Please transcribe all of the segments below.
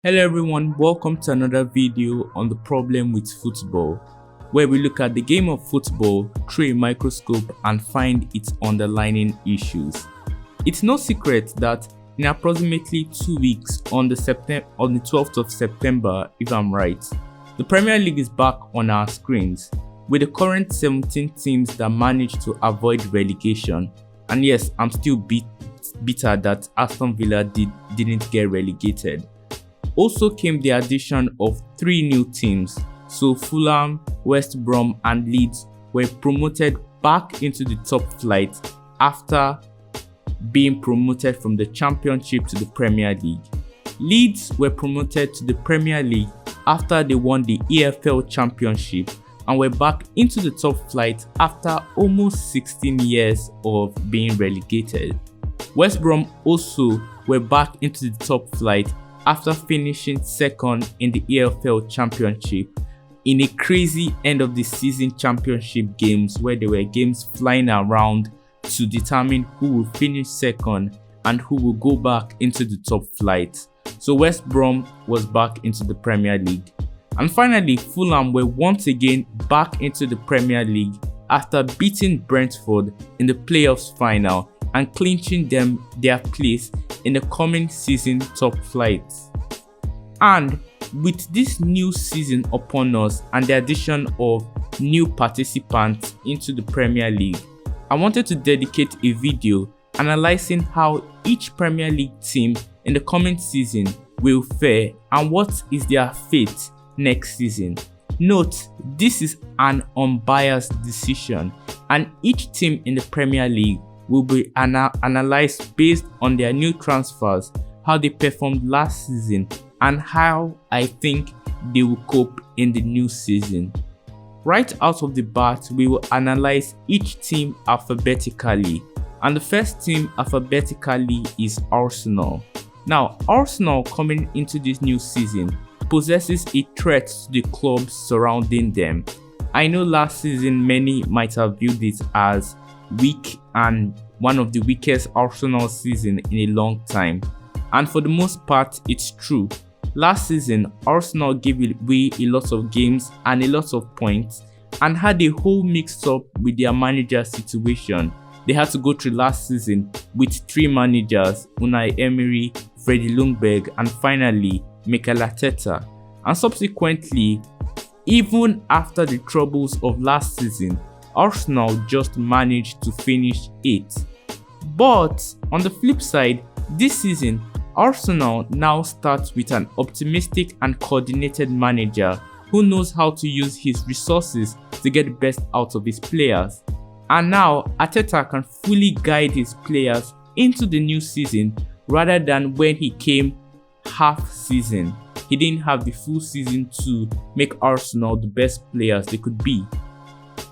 Hello everyone, welcome to another video on the problem with football, where we look at the game of football through a microscope and find its underlying issues. It's no secret that in approximately 2 weeks on the 12th of September, if I'm right, the Premier League is back on our screens with the current 17 teams that managed to avoid relegation. And yes, I'm still bitter that Aston Villa didn't get relegated. Also came the addition of 3 new teams, so Fulham, West Brom and Leeds were promoted back into the top flight after being promoted from the Championship to the Premier League. Leeds were promoted to the Premier League after they won the EFL Championship and were back into the top flight after almost 16 years of being relegated. West Brom also were back into the top flight after finishing second in the EFL Championship in a crazy end of the season championship games where there were games flying around to determine who will finish second and who will go back into the top flight. So West Brom was back into the Premier League. And finally, Fulham were once again back into the Premier League after beating Brentford in the playoffs final and clinching their place in the coming season top flight. And with this new season upon us and the addition of new participants into the Premier League, I wanted to dedicate a video analyzing how each Premier League team in the coming season will fare and what is their fate next season. Note, this is an unbiased decision and each team in the Premier League will be analyzed based on their new transfers, how they performed last season, and how I think they will cope in the new season. Right out of the bat, we will analyze each team alphabetically, and the first team alphabetically is Arsenal. Now, Arsenal coming into this new season possesses a threat to the clubs surrounding them. I know last season many might have viewed it as weak and one of the weakest Arsenal season in a long time, and for the most part it's true. Last season Arsenal gave away a lot of games and a lot of points and had a whole mix up with their manager situation. They had to go through last season with 3 managers, Unai Emery, Freddie Ljungberg and finally Mikel Arteta. And subsequently, even after the troubles of last season, Arsenal just managed to finish 8th. But on the flip side, this season, Arsenal now starts with an optimistic and coordinated manager who knows how to use his resources to get the best out of his players. And now Arteta can fully guide his players into the new season rather than when he came half season. He didn't have the full season to make Arsenal the best players they could be.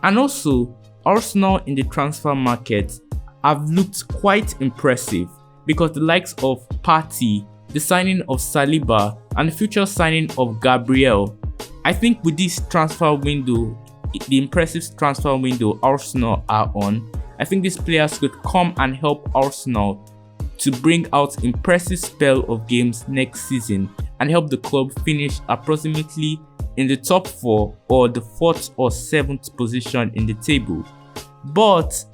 And also, Arsenal in the transfer market have looked quite impressive because the likes of Partey, the signing of Saliba and the future signing of Gabriel, I think with this transfer window, the impressive transfer window Arsenal are on, I think these players could come and help Arsenal to bring out impressive spell of games next season and help the club finish approximately in the top 4 or the 4th or 7th position in the table. But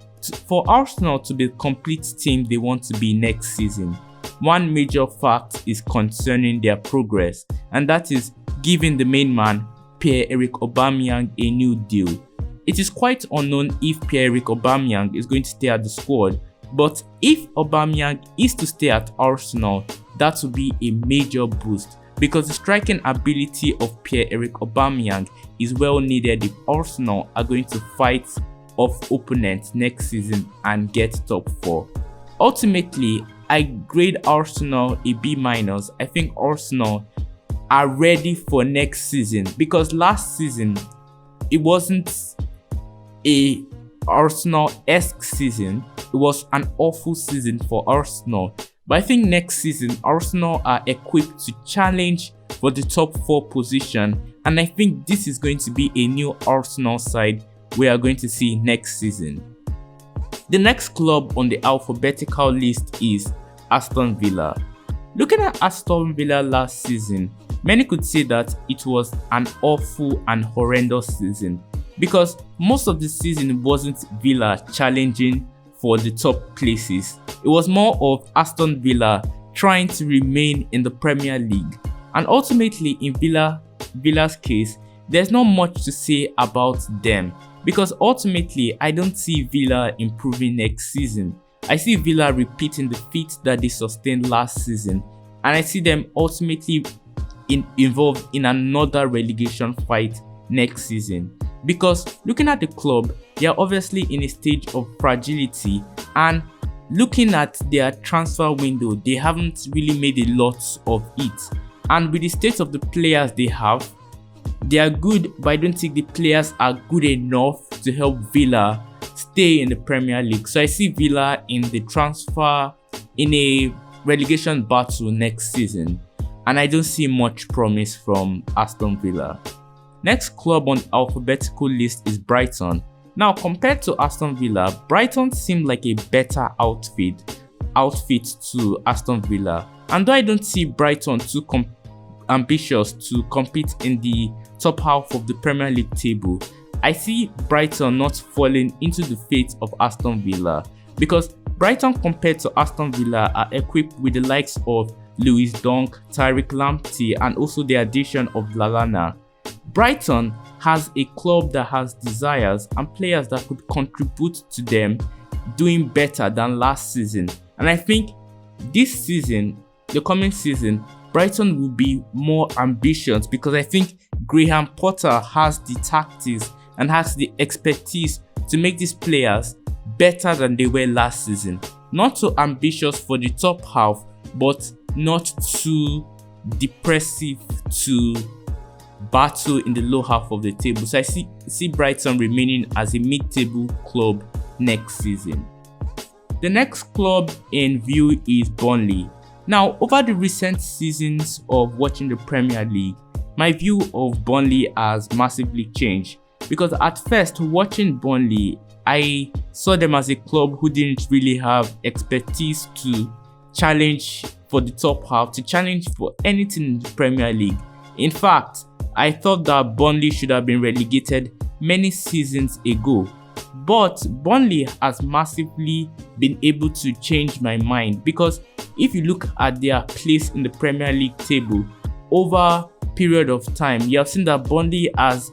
for Arsenal to be the complete team they want to be next season, one major fact is concerning their progress, and that is giving the main man Pierre-Emerick Aubameyang a new deal. It is quite unknown if Pierre-Emerick Aubameyang is going to stay at the squad, but if Aubameyang is to stay at Arsenal, that will be a major boost because the striking ability of Pierre-Emerick Aubameyang is well needed if Arsenal are going to fight off opponents next season and get top 4. Ultimately, I grade Arsenal a B-. I think Arsenal are ready for next season because last season it wasn't a Arsenal-esque season. It was an awful season for Arsenal. But I think next season Arsenal are equipped to challenge for the top 4 position, and I think this is going to be a new Arsenal side we are going to see next season. The next club on the alphabetical list is Aston Villa. Looking at Aston Villa last season, many could say that it was an awful and horrendous season because most of the season wasn't Villa challenging for the top places. It was more of Aston Villa trying to remain in the Premier League. And ultimately in Villa's case, there's not much to say about them because ultimately I don't see Villa improving next season. I see Villa repeating the feat that they sustained last season, and I see them ultimately involved in another relegation fight next season. Because looking at the club, they are obviously in a stage of fragility, and looking at their transfer window, they haven't really made a lot of it. And with the state of the players they have, they are good, but I don't think the players are good enough to help Villa stay in the Premier League. So I see Villa in a relegation battle next season, and I don't see much promise from Aston Villa. Next club on the alphabetical list is Brighton. Now, compared to Aston Villa, Brighton seemed like a better outfit to Aston Villa. And though I don't see Brighton too ambitious to compete in the top half of the Premier League table, I see Brighton not falling into the fate of Aston Villa, because Brighton compared to Aston Villa are equipped with the likes of Lewis Dunk, Tariq Lamptey, and also the addition of Lallana. Brighton has a club that has desires and players that could contribute to them doing better than last season. And I think this season, the coming season, Brighton will be more ambitious because I think Graham Potter has the tactics and has the expertise to make these players better than they were last season. Not so ambitious for the top half, but not too depressive to battle in the low half of the table. So I see Brighton remaining as a mid-table club next season. The next club in view is Burnley. Now, over the recent seasons of watching the Premier League, my view of Burnley has massively changed, because at first watching Burnley, I saw them as a club who didn't really have expertise to challenge for the top half, to challenge for anything in the Premier League. In fact, I thought that Burnley should have been relegated many seasons ago. But Burnley has massively been able to change my mind, because if you look at their place in the Premier League table over a period of time, you have seen that Burnley has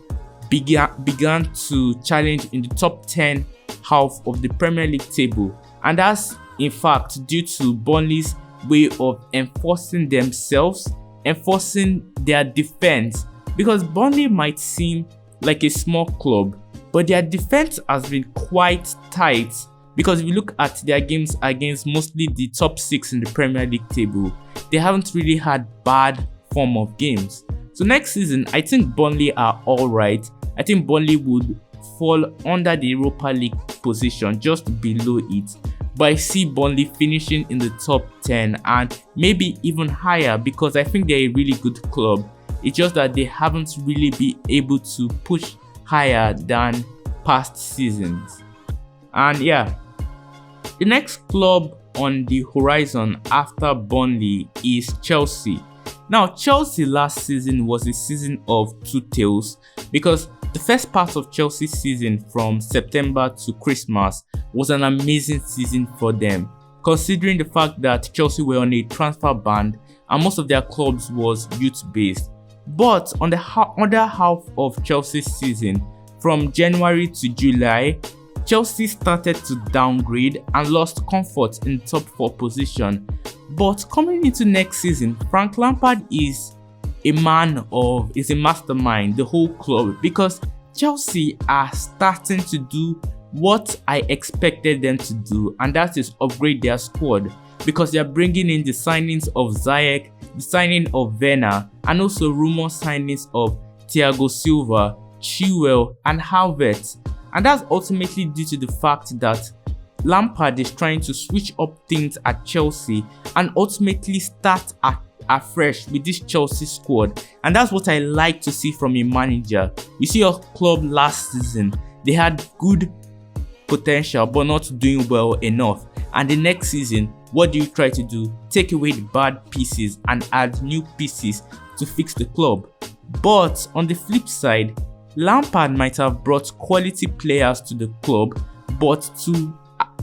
began to challenge in the top 10 half of the Premier League table, and that's in fact due to Burnley's way of enforcing themselves, enforcing their defense. Because Burnley might seem like a small club, but their defense has been quite tight, because if you look at their games against mostly the top 6 in the Premier League table, they haven't really had bad form of games. So next season, I think Burnley are alright. I think Burnley would fall under the Europa League position, just below it. But I see Burnley finishing in the top 10 and maybe even higher, because I think they're a really good club. It's just that they haven't really been able to push higher than past seasons. And yeah, the next club on the horizon after Burnley is Chelsea. Now, Chelsea last season was a season of two tales, because the first part of Chelsea's season from September to Christmas was an amazing season for them, considering the fact that Chelsea were on a transfer ban and most of their clubs was youth-based. But on the other half of Chelsea's season, from January to July, Chelsea started to downgrade and lost comfort in the top 4 position. But coming into next season, Frank Lampard is a mastermind, the whole club, because Chelsea are starting to do what I expected them to do, and that is upgrade their squad, because they are bringing in the signings of Ziyech, the signing of Werner, and also rumor signings of Thiago Silva, Chilwell, and Havertz. And that's ultimately due to the fact that Lampard is trying to switch up things at Chelsea and ultimately start afresh with this Chelsea squad. And that's what I like to see from a manager. You see your club last season, they had good potential but not doing well enough. and the next season, what do you try to do? Take away the bad pieces and add new pieces to fix the club. But on the flip side, Lampard might have brought quality players to the club, but to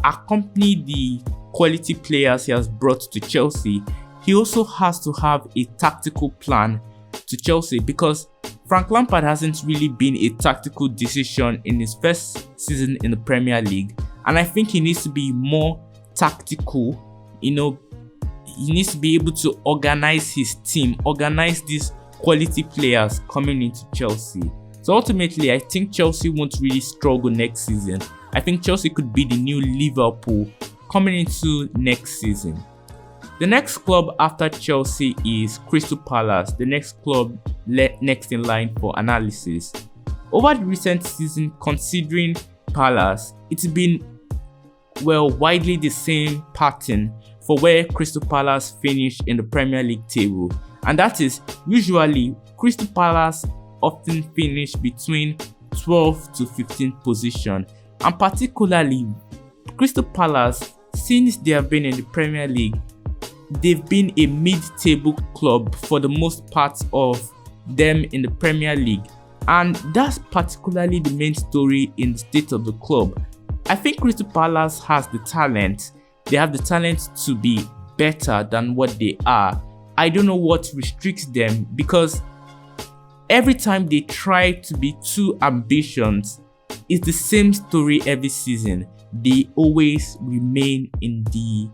accompany the quality players he has brought to Chelsea, he also has to have a tactical plan to Chelsea, because Frank Lampard hasn't really been a tactical decision in his first season in the Premier League, and I think he needs to be more tactical. He needs to be able to organize his team, organize these quality players coming into Chelsea. So ultimately, I think Chelsea won't really struggle next season. I think Chelsea could be the new Liverpool coming into next season. The next club after Chelsea is Crystal Palace, the next club next in line for analysis. Over the recent season, considering Palace, it's been widely the same pattern for where Crystal Palace finished in the Premier League table, and that is usually Crystal Palace often finish between 12th to 15th position, and particularly Crystal Palace, since they have been in the Premier League, they've been a mid-table club for the most part of them in the Premier League, and that's particularly the main story in the state of the club. I think Crystal Palace has the talent. They have the talent to be better than what they are. I don't know what restricts them, because every time they try to be too ambitious, it's the same story every season. They always remain in the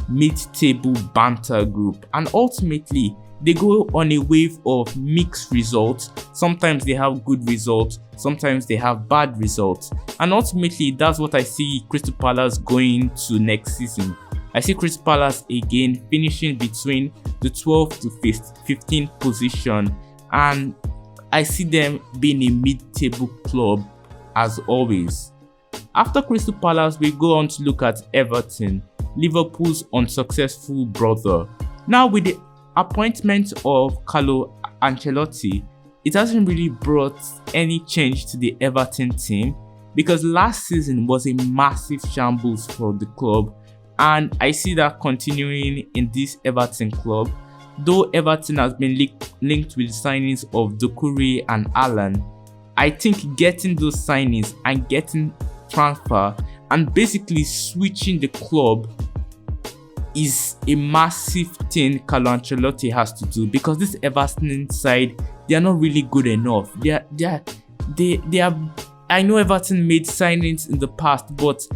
mid-table banter group, and ultimately they go on a wave of mixed results. Sometimes they have good results, sometimes they have bad results, and ultimately that's what I see Crystal Palace going to next season. I see Crystal Palace again finishing between the 12th to 15th position, and I see them being a mid-table club as always. After Crystal Palace, we go on to look at Everton, Liverpool's unsuccessful brother. Now, with the appointment of Carlo Ancelotti, it hasn't really brought any change to the Everton team, because last season was a massive shambles for the club, and I see that continuing in this Everton club. Though Everton has been linked with signings of Doucouré and Allan, I think getting those signings and getting transfer and basically switching the club is a massive thing Carlo Ancelotti has to do, because this Everton side, they are not really good enough. They are. I know Everton made signings in the past, but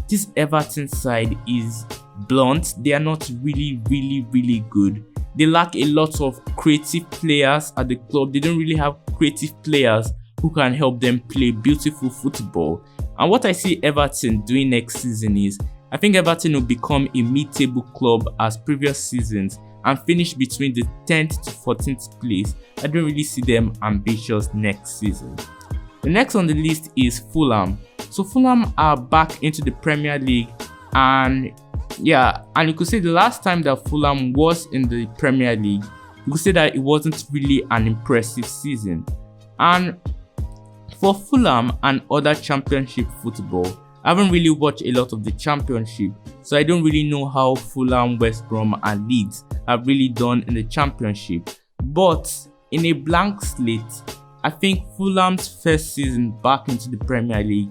this Everton side is blunt. They are not really good. They lack a lot of creative players at the club. They don't really have creative players who can help them play beautiful football. And what I see Everton doing next season is, I think Everton will become a mid-table club as previous seasons and finish between the 10th to 14th place. I don't really see them ambitious next season. The next on the list is Fulham. So Fulham are back into the Premier League, and you could say the last time that Fulham was in the Premier League, you could say that it wasn't really an impressive season. And for Fulham and other Championship football, I haven't really watched a lot of the Championship, so I don't really know how Fulham, West Brom and Leeds have really done in the Championship. But in a blank slate, I think Fulham's first season back into the Premier League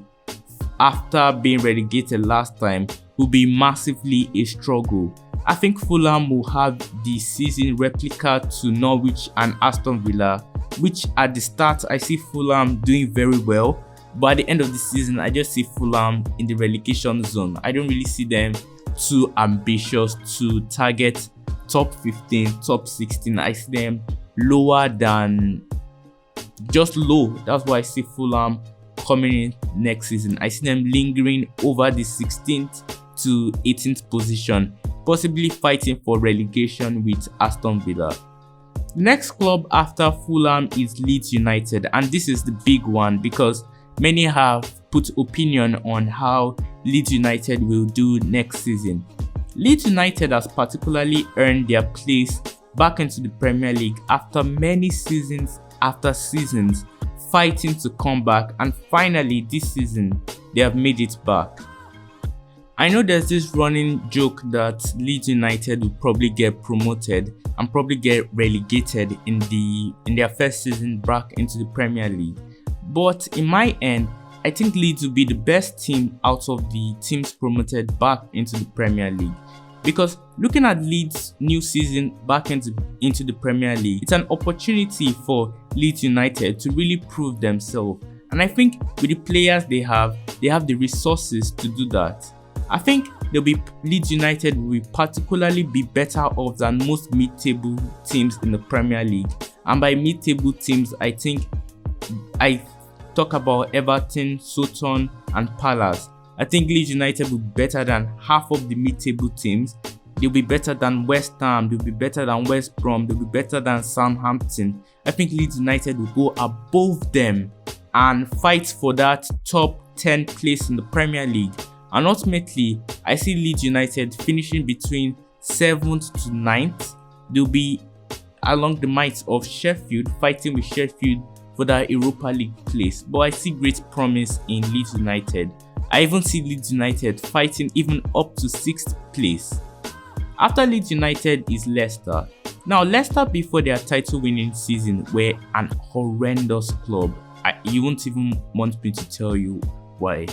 after being relegated last time will be massively a struggle. I think Fulham will have the season replica to Norwich and Aston Villa, which at the start I see Fulham doing very well, but at the end of the season I just see Fulham in the relegation zone. I don't really see them too ambitious to target top 15, top 16. I see them lower than just low. That's why I see Fulham coming in next season. I see them lingering over the 16th to 18th position, possibly fighting for relegation with Aston Villa. The next club after Fulham is Leeds United, and this is the big one because many have put opinion on how Leeds United will do next season. Leeds United has particularly earned their place back into the Premier League after many seasons fighting to come back, and finally this season they have made it back. I know there's this running joke that Leeds United will probably get promoted and probably get relegated in their first season back into the Premier League. But in my end, I think Leeds will be the best team out of the teams promoted back into the Premier League. Because looking at Leeds' new season back into the Premier League, it's an opportunity for Leeds United to really prove themselves. And I think with the players they have the resources to do that. I think Leeds United will particularly be better off than most mid-table teams in the Premier League. And by mid-table teams, I think I talk about Everton, Soton, and Palace. I think Leeds United will be better than half of the mid-table teams. They'll be better than West Ham, they'll be better than West Brom, they'll be better than Southampton. I think Leeds United will go above them and fight for that top 10 place in the Premier League. And ultimately, I see Leeds United finishing between 7th to 9th. They'll be along the might of Sheffield, fighting with Sheffield for that Europa League place. But I see great promise in Leeds United. I even see Leeds United fighting even up to 6th place. After Leeds United is Leicester. Now, Leicester before their title winning season were an horrendous club. You won't even want me to tell you why.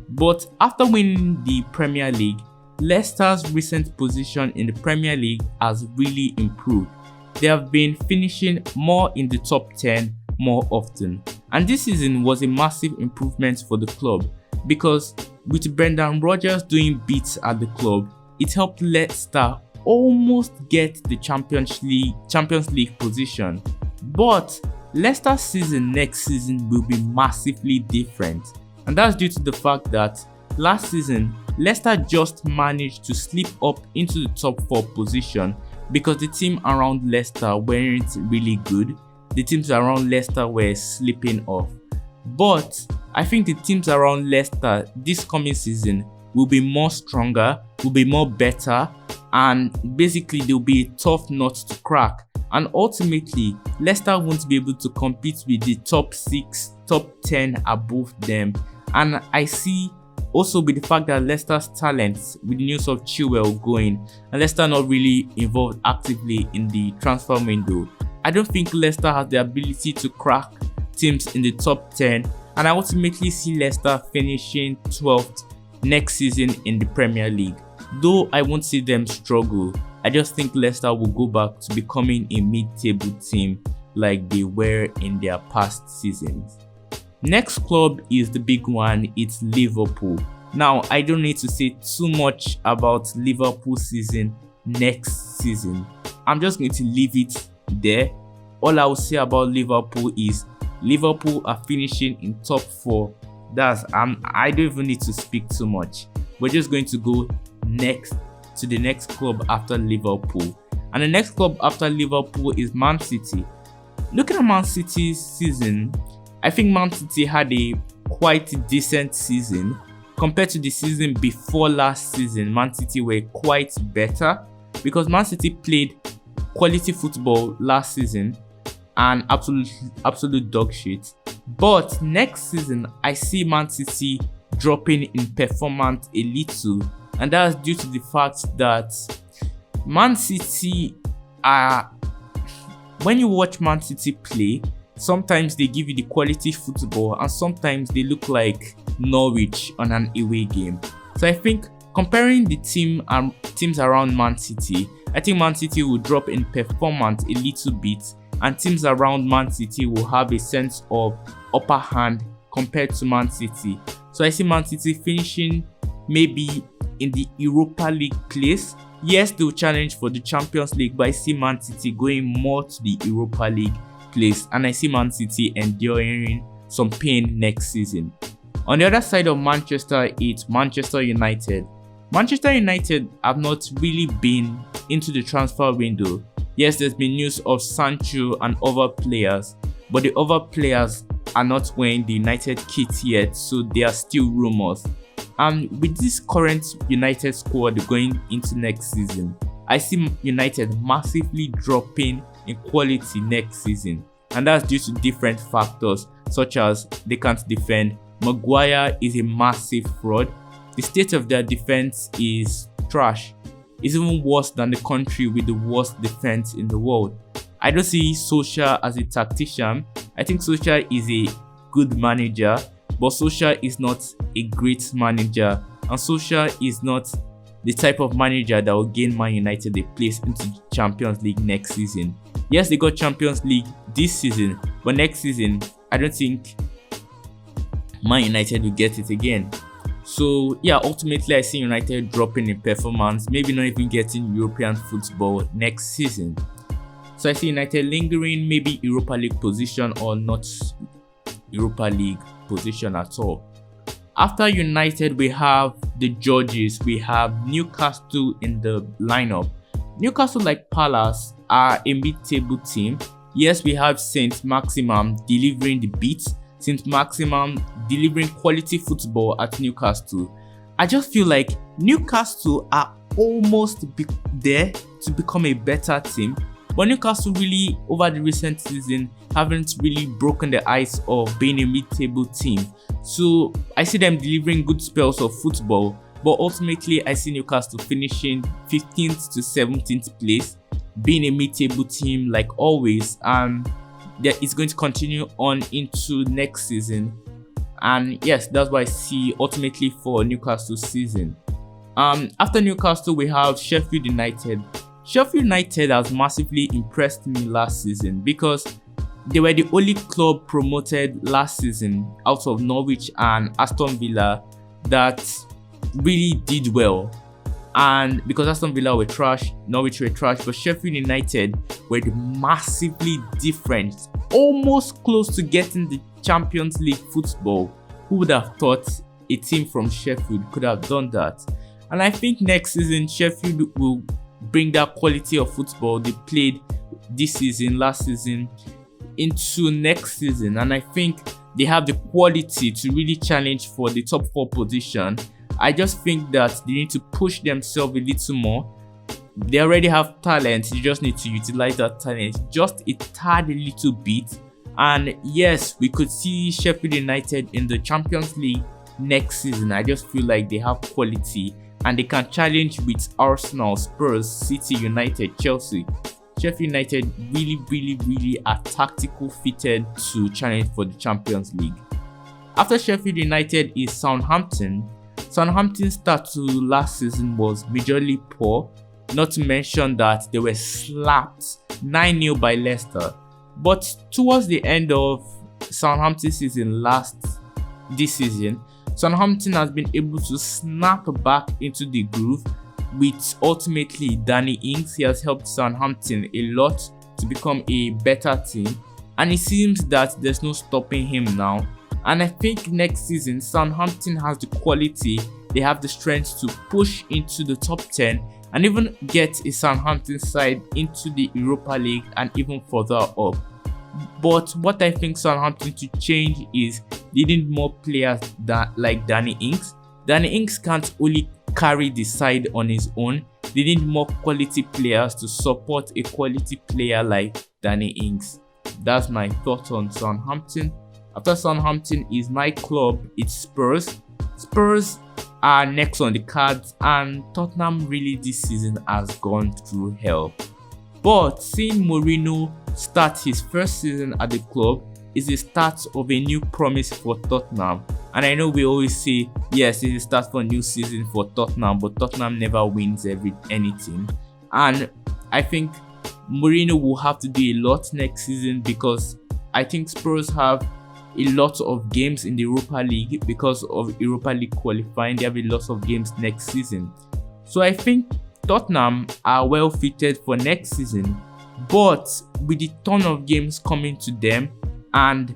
But after winning the Premier League, Leicester's recent position in the Premier League has really improved. They have been finishing more in the top 10 more often. And this season was a massive improvement for the club because with Brendan Rodgers doing bits at the club, it helped Leicester almost get the Champions League position. But Leicester's season next season will be massively different. And that's due to the fact that last season, Leicester just managed to slip up into the top 4 position because the team around Leicester weren't really good. The teams around Leicester were slipping off. But I think the teams around Leicester this coming season will be more stronger, will be more better, and basically they'll be a tough nut to crack. And ultimately, Leicester won't be able to compete with the top 6, top 10 above them. And I see also with the fact that Leicester's talents, with the news of Chilwell going, and Leicester not really involved actively in the transfer window, I don't think Leicester has the ability to crack teams in the top 10. And I ultimately see Leicester finishing 12th next season in the Premier League. Though I won't see them struggle, I just think Leicester will go back to becoming a mid-table team like they were in their past seasons. Next club is the big one, it's Liverpool. Now, I don't need to say too much about Liverpool's season next season. I'm just going to leave it there. All I will say about Liverpool is Liverpool are finishing in top 4. I don't even need to speak too much. We're just going to go next to the next club after Liverpool. And the next club after Liverpool is Man City. Looking at Man City's season, I think Man City had a quite decent season. Compared to the season before last season, Man City were quite better because Man City played quality football last season and absolute dog shit. But next season, I see Man City dropping in performance a little, and that's due to the fact that Man City when you watch Man City play, sometimes they give you the quality football and sometimes they look like Norwich on an away game. So I think comparing the teams around Man City, I think Man City will drop in performance a little bit and teams around Man City will have a sense of upper hand compared to Man City. So I see Man City finishing maybe in the Europa League place. Yes, they'll challenge for the Champions League, but I see Man City going more to the Europa League place, and I see Man City enduring some pain next season. On the other side of Manchester, it's Manchester United. Manchester United have not really been into the transfer window. Yes, there's been news of Sancho and other players, but the other players are not wearing the United kit yet, so they are still rumors. And with this current United squad going into next season, I see United massively dropping in quality next season, and that's due to different factors such as they can't defend. Maguire is a massive fraud. The state of their defense is trash. It's even worse than the country with the worst defense in the world. I don't see Solskjaer as a tactician. I think Solskjaer is a good manager, but Solskjaer is not a great manager, and Solskjaer is not the type of manager that will gain Man United a place into the Champions League next season. Yes, they got Champions League this season, but next season, I don't think Man United will get it again. So yeah, ultimately I see United dropping in performance, maybe not even getting European football next season. So I see United lingering, maybe Europa League position or not Europa League position at all. After United, we have the Georges, we have Newcastle in the lineup. Newcastle, like Palace, are a mid-table team. Yes, we have Saint Maximin delivering the beats, Saint Maximin delivering quality football at Newcastle. I just feel like Newcastle are almost there to become a better team, but Newcastle really, over the recent season, haven't really broken the ice of being a mid-table team. So I see them delivering good spells of football, but ultimately I see Newcastle finishing 15th to 17th place, being a mid-table team like always, and that is going to continue on into next season. And yes, that's what I see ultimately for Newcastle season. After Newcastle, we have Sheffield United. Sheffield United has massively impressed me last season because they were the only club promoted last season out of Norwich and Aston Villa that really did well. And because Aston Villa were trash, Norwich were trash, but Sheffield United were massively different, almost close to getting the Champions League football. Who would have thought a team from Sheffield could have done that? And I think next season Sheffield will bring that quality of football they played this season, last season, into next season. And I think they have the quality to really challenge for the top 4 position. I just think that they need to push themselves a little more. They already have talent, you just need to utilize that talent just a tad, a little bit. And yes, we could see Sheffield United in the Champions League next season. I just feel like they have quality and they can challenge with Arsenal, Spurs, City, United, Chelsea. Sheffield United really are tactical fitted to challenge for the Champions League. After Sheffield United is Southampton. Southampton's start to last season was majorly poor, not to mention that they were slapped 9-0 by Leicester. But towards the end of Southampton's season this season, Southampton has been able to snap back into the groove with ultimately Danny Ings. He has helped Southampton a lot to become a better team, and it seems that there's no stopping him now. And I think next season Southampton has the quality, they have the strength to push into the top 10 and even get a Southampton side into the Europa League and even further up. But what I think Southampton to change is they need more players like Danny Ings. Danny Ings can't only carry the side on his own. They need more quality players to support a quality player like Danny Ings. That's my thoughts on Southampton. After Southampton is my club, it's Spurs. Spurs are next on the cards, and Tottenham really this season has gone through hell. But seeing Mourinho start his first season at the club is the start of a new promise for Tottenham. And I know we always say, yes, it's the start for a new season for Tottenham, but Tottenham never wins anything. And I think Mourinho will have to do a lot next season because I think Spurs have a lot of games in the Europa League because of Europa League qualifying. They have a lot of games next season. So I think Tottenham are well fitted for next season, but with the ton of games coming to them and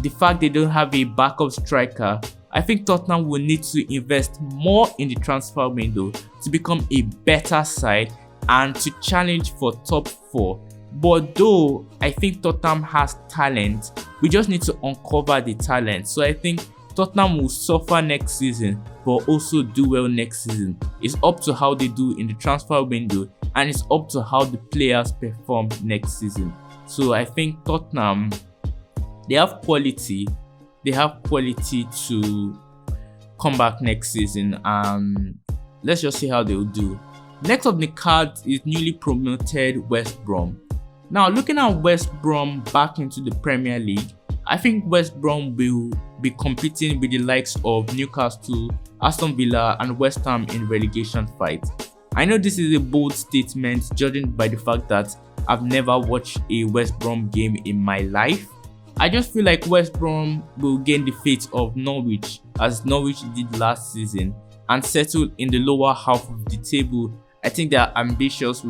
the fact they don't have a backup striker, I think Tottenham will need to invest more in the transfer window to become a better side and to challenge for top 4. But though I think Tottenham has talent, we just need to uncover the talent. So I think Tottenham will suffer next season but also do well next season. It's up to how they do in the transfer window, and it's up to how the players perform next season. So I think Tottenham, they have quality. They have quality to come back next season, and let's just see how they'll do. Next on the card is newly promoted West Brom. Now, looking at West Brom back into the Premier League, I think West Brom will be competing with the likes of Newcastle, Aston Villa and West Ham in relegation fight. I know this is a bold statement judging by the fact that I've never watched a West Brom game in my life. I just feel like West Brom will gain the fate of Norwich, as Norwich did last season, and settle in the lower half of the table. I think their ambitious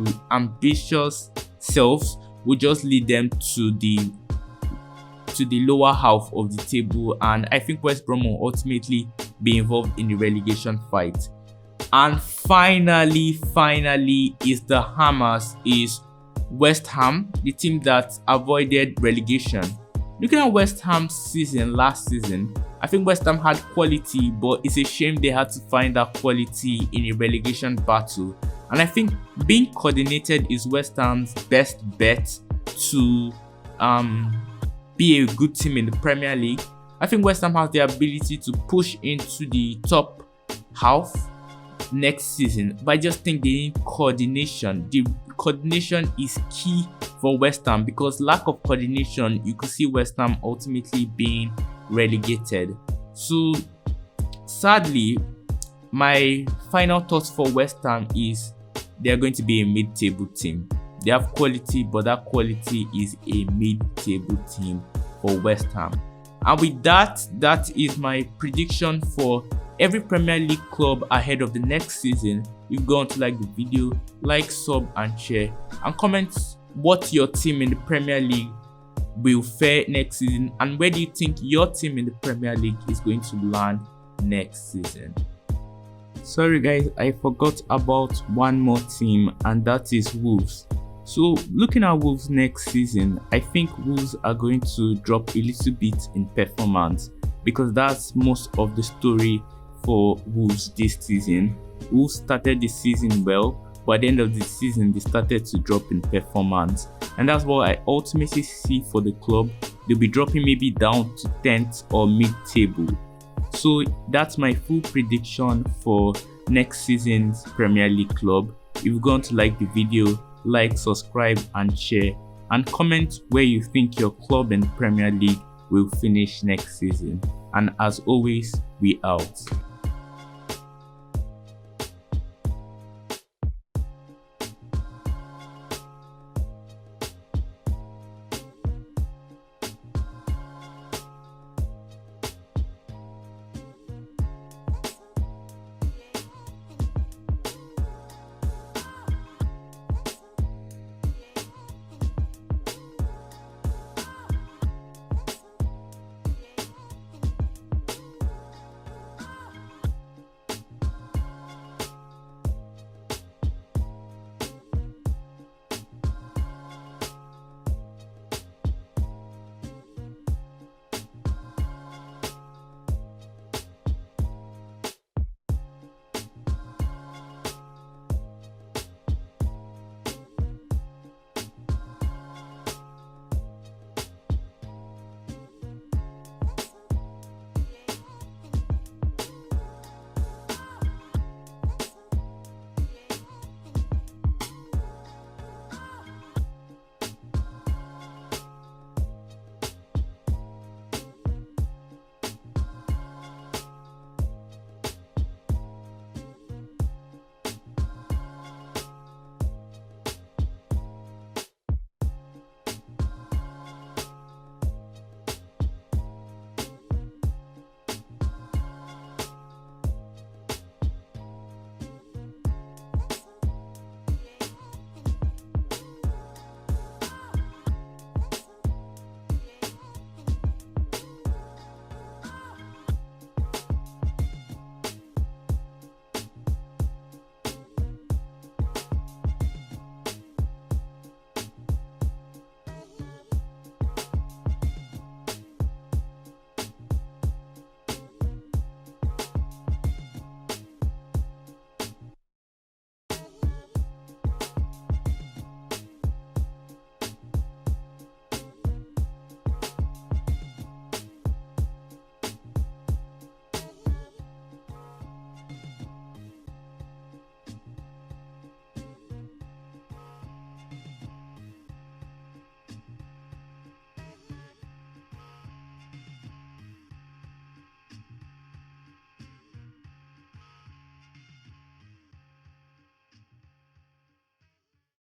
selves will just lead them to the lower half of the table, and I think West Brom will ultimately be involved in the relegation fight. And finally is the Hammers, is West Ham, the team that avoided relegation. Looking at West Ham's season last season, I think West Ham had quality, but it's a shame they had to find that quality in a relegation battle. And I think being coordinated is West Ham's best bet to be a good team in the Premier League. I think West Ham has the ability to push into the top half next season, but I just think they need coordination. The coordination is key for West Ham, because lack of coordination, you could see West Ham ultimately being relegated. So sadly, my final thoughts for West Ham is they are going to be a mid-table team. They have quality, but that quality is a mid-table team for West Ham. And with that is my prediction for every Premier League club ahead of the next season. You've gone to like the video, like, sub and share, and comment what your team in the Premier League will fare next season, and where do you think your team in the Premier League is going to land next season. Sorry guys, I forgot about one more team, and that is Wolves. So looking at Wolves next season, I think Wolves are going to drop a little bit in performance, because that's most of the story for Wolves this season. Wolves started the season well, but at the end of the season they started to drop in performance, and that's what I ultimately see for the club. They'll be dropping maybe down to 10th or mid-table. So that's my full prediction for next season's Premier League club. If you're going to like the video, like, subscribe and share, and comment where you think your club in the Premier League will finish next season. And as always, we out.